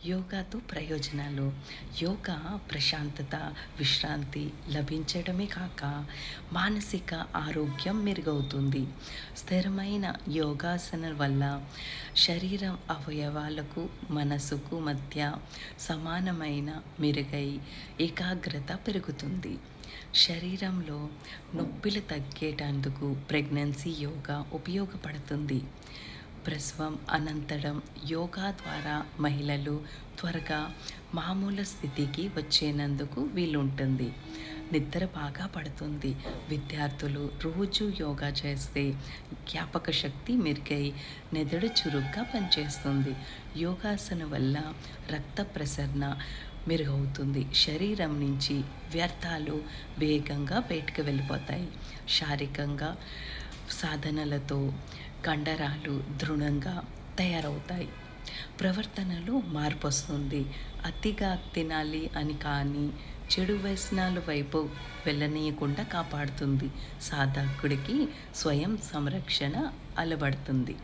యోగాతో ప్రయోజనాలు. యోగా ప్రశాంతత, విశ్రాంతి లభించడమే కాక మానసిక ఆరోగ్యం మెరుగవుతుంది. స్థిరమైన యోగాసనం వల్ల శరీరం అవయవాలకు, మనసుకు మధ్య సమానమైన మెరుగై ఏకాగ్రత పెరుగుతుంది. శరీరంలో నొప్పిలు తగ్గేటందుకు ప్రెగ్నెన్సీ యోగా ఉపయోగపడుతుంది. ప్రసవం అనంతరం యోగా ద్వారా మహిళలు త్వరగా మామూలు స్థితికి వచ్చేందుకు వీలుంటుంది. నిద్ర బాగా పడుతుంది. విద్యార్థులు రోజు యోగా చేస్తే జ్ఞాపక శక్తి మెరుగై మెదడు చురుగ్గా పనిచేస్తుంది. యోగాసనం వల్ల రక్త ప్రసరణ మెరుగవుతుంది. శరీరం నుంచి వ్యర్థాలు వేగంగా బయటకు వెళ్ళిపోతాయి. శారీరకంగా సాధనలతో కండరాలు దృఢంగా తయారవుతాయి. ప్రవర్తనలో మార్పు వస్తుంది. అతిగా తినాలి అని కానీ చెడు వ్యసనాల వైపు వెళ్ళనీయకుండా కాపాడుతుంది. సాధకుడికి స్వయం సంరక్షణ అలవడుతుంది.